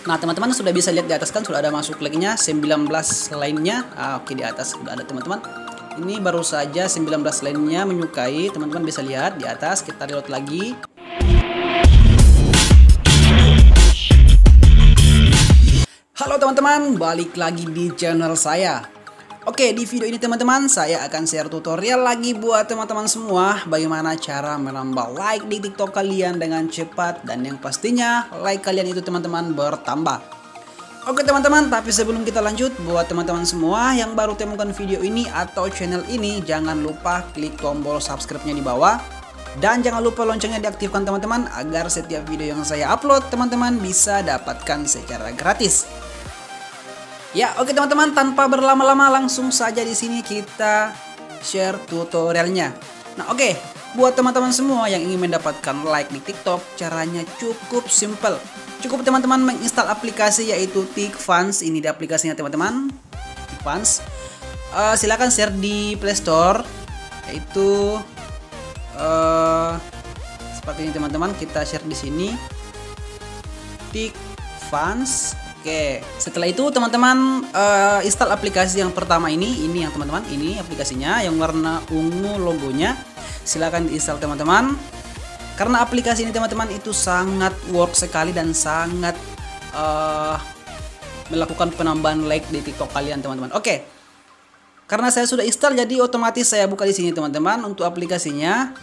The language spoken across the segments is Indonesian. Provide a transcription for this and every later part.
Nah, teman-teman sudah bisa lihat di atas kan sudah ada masuk like-nya 19 lainnya. Oke, di atas sudah ada teman-teman. Ini baru saja 19 lainnya menyukai. Teman-teman bisa lihat di atas. Kita reload lagi. Halo teman-teman, balik lagi di channel saya. Oke, di video ini teman-teman saya akan share tutorial lagi buat teman-teman semua bagaimana cara menambah like di TikTok kalian dengan cepat dan yang pastinya like kalian itu teman-teman bertambah. Oke teman-teman, tapi sebelum kita lanjut, buat teman-teman semua yang baru temukan video ini atau channel ini, jangan lupa klik tombol subscribe-nya di bawah dan jangan lupa loncengnya diaktifkan teman-teman agar setiap video yang saya upload teman-teman bisa dapatkan secara gratis. Ya, oke teman-teman, tanpa berlama-lama langsung saja di sini kita share tutorialnya. Nah, oke, buat teman-teman semua yang ingin mendapatkan like di TikTok, caranya cukup simple. Cukup teman-teman menginstal aplikasi yaitu TikFans. Ini di aplikasinya teman-teman. TikFans. Silakan share di Play Store yaitu seperti ini teman-teman, kita share di sini. TikFans. Oke, setelah itu teman-teman install aplikasi yang pertama ini yang teman-teman, ini aplikasinya yang warna ungu logonya. Silakan diinstal teman-teman. Karena aplikasi ini teman-teman itu sangat work sekali dan sangat melakukan penambahan like di TikTok kalian teman-teman. Oke. Karena saya sudah install jadi otomatis saya buka di sini teman-teman untuk aplikasinya.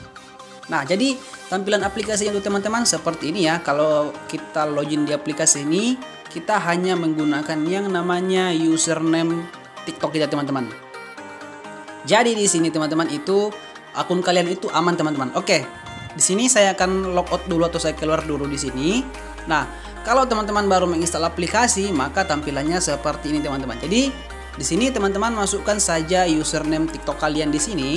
Nah, jadi tampilan aplikasi untuk teman-teman seperti ini ya. Kalau kita login di aplikasi ini, kita hanya menggunakan yang namanya username TikTok kita teman-teman. Jadi di sini teman-teman itu akun kalian itu aman teman-teman. Oke. Di sini saya akan logout dulu atau saya keluar dulu di sini. Nah, kalau teman-teman baru menginstal aplikasi, maka tampilannya seperti ini teman-teman. Jadi di sini teman-teman masukkan saja username TikTok kalian di sini.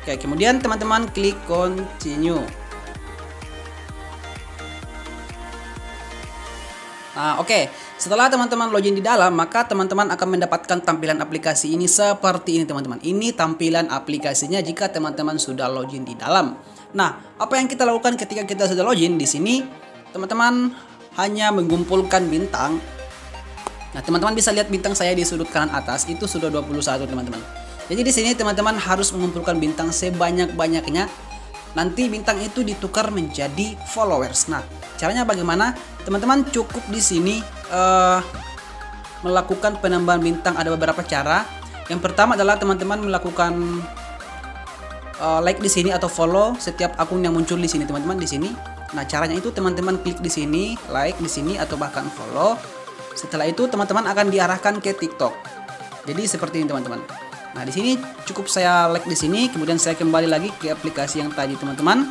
Oke, kemudian teman-teman klik continue. Nah, oke. Setelah teman-teman login di dalam, maka teman-teman akan mendapatkan tampilan aplikasi ini seperti ini teman-teman. Ini tampilan aplikasinya jika teman-teman sudah login di dalam. Nah, apa yang kita lakukan ketika kita sudah login di sini? Teman-teman hanya mengumpulkan bintang. Nah, teman-teman bisa lihat bintang saya di sudut kanan atas itu sudah 21 teman-teman. Jadi di sini teman-teman harus mengumpulkan bintang sebanyak-banyaknya. Nanti bintang itu ditukar menjadi followers. Nah, caranya bagaimana? Teman-teman cukup di sini melakukan penambahan bintang. Ada beberapa cara. Yang pertama adalah teman-teman melakukan like di sini atau follow setiap akun yang muncul di sini teman-teman di sini. Nah, caranya itu teman-teman klik di sini, like di sini atau bahkan follow. Setelah itu teman-teman akan diarahkan ke TikTok. Jadi seperti ini teman-teman. Nah, di sini cukup saya like di sini, kemudian saya kembali lagi ke aplikasi yang tadi teman-teman.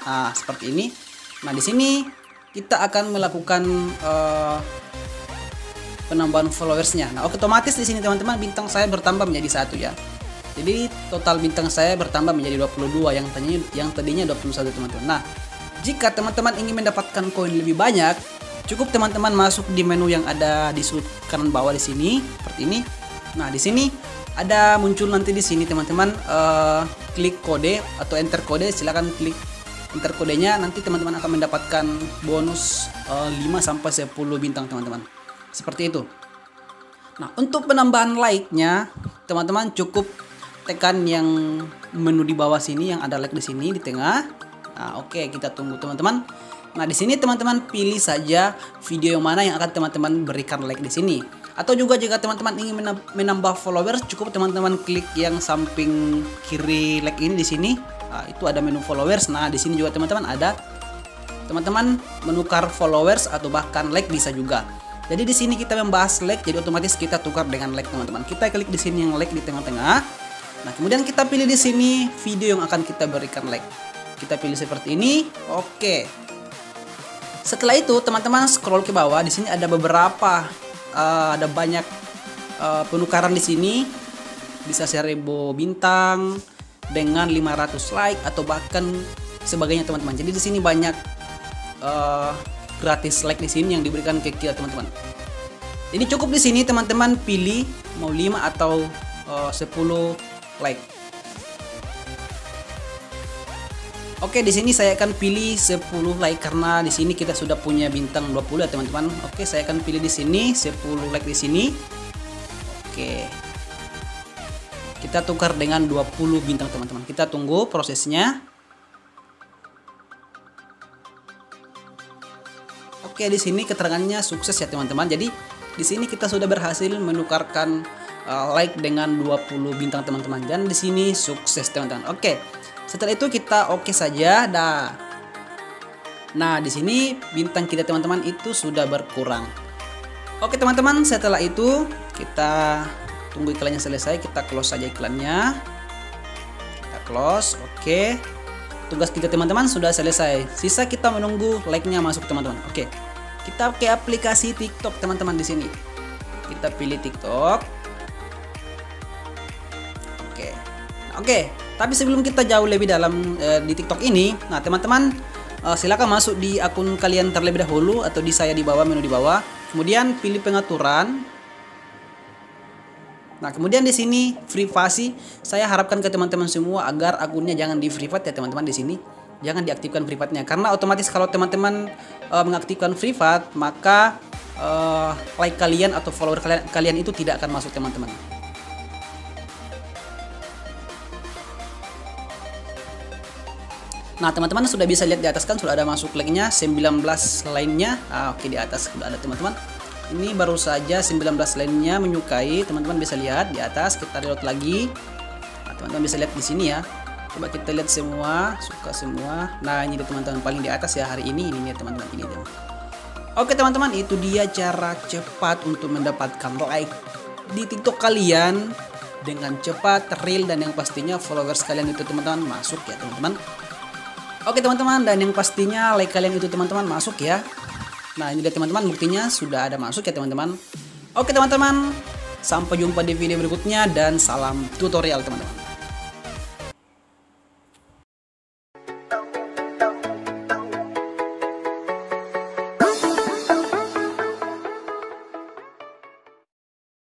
Nah, seperti ini. Nah, di sini kita akan melakukan penambahan followersnya. Nah, otomatis di sini teman-teman bintang saya bertambah menjadi 1 ya. Jadi total bintang saya bertambah menjadi 22 yang tadinya 21 teman-teman. Nah, jika teman-teman ingin mendapatkan koin lebih banyak, cukup teman-teman masuk di menu yang ada di sudut kanan bawah di sini seperti ini. Nah, di sini ada muncul nanti di sini teman-teman klik kode atau enter kode. Silakan klik enter kodenya, nanti teman-teman akan mendapatkan bonus 5 sampai 10 bintang teman-teman. Seperti itu. Nah, untuk penambahan like-nya teman-teman cukup tekan yang menu di bawah sini yang ada like di sini di tengah. Nah, oke, kita tunggu teman-teman. Nah, di sini teman-teman pilih saja video yang mana yang akan teman-teman berikan like di sini. Atau juga jika teman-teman ingin menambah followers, cukup teman-teman klik yang samping kiri like ini di sini. Nah, itu ada menu followers. Nah, di sini juga teman-teman ada. Teman-teman menukar followers atau bahkan like bisa juga. Jadi di sini kita membahas like, jadi otomatis kita tukar dengan like teman-teman. Kita klik di sini yang like di tengah-tengah. Nah, kemudian kita pilih di sini video yang akan kita berikan like. Kita pilih seperti ini. Oke. Setelah itu teman-teman scroll ke bawah, di sini ada beberapa ada banyak penukaran di sini. Bisa 1000 bintang dengan 500 like atau bahkan sebagainya teman-teman. Jadi di sini banyak gratis like di sini yang diberikan ke kita teman-teman. Ini cukup di sini teman-teman pilih mau 5 atau 10 like. Oke, di sini saya akan pilih 10 like karena di sini kita sudah punya bintang 20 ya teman-teman. Oke, saya akan pilih di sini 10 like di sini. Oke. Kita tukar dengan 20 bintang teman-teman. Kita tunggu prosesnya. Oke, di sini keterangannya sukses ya teman-teman. Jadi di sini kita sudah berhasil menukarkan like dengan 20 bintang teman-teman, dan di sini sukses teman-teman. Oke. Setelah itu kita oke saja. Nah, di sini bintang kita teman-teman itu sudah berkurang. Oke teman-teman, setelah itu kita tunggu iklannya selesai, kita close saja iklannya. Kita close. Oke. Tugas kita teman-teman sudah selesai. Sisa kita menunggu like-nya masuk teman-teman. Oke. Kita ke aplikasi TikTok teman-teman di sini. Kita pilih TikTok. Oke. Oke. Tapi sebelum kita jauh lebih dalam di TikTok ini, nah teman-teman silakan masuk di akun kalian terlebih dahulu atau di saya di bawah, menu di bawah. Kemudian pilih pengaturan. Nah, kemudian di sini privasi, saya harapkan ke teman-teman semua agar akunnya jangan di private ya teman-teman di sini. Jangan diaktifkan privatnya karena otomatis kalau teman-teman mengaktifkan privat, maka like kalian atau follower kalian itu tidak akan masuk teman-teman. Nah, teman-teman sudah bisa lihat di atas kan sudah ada masuk like-nya 19 lainnya. Oke, di atas sudah ada teman-teman. Ini baru saja 19 lainnya menyukai. Teman-teman bisa lihat di atas. Kita reload lagi. Nah, teman-teman bisa lihat di sini ya. Coba kita lihat semua, suka semua. Nah, ini teman-teman paling di atas ya hari ini. Ini teman-teman ini teman. Oke teman-teman, itu dia cara cepat untuk mendapatkan like di TikTok kalian dengan cepat, real, dan yang pastinya followers kalian itu teman-teman masuk ya teman-teman. Oke teman-teman, dan yang pastinya like kalian itu teman-teman masuk ya. Nah, ini dia teman-teman buktinya sudah ada masuk ya teman-teman. Oke teman-teman, sampai jumpa di video berikutnya dan salam tutorial teman-teman.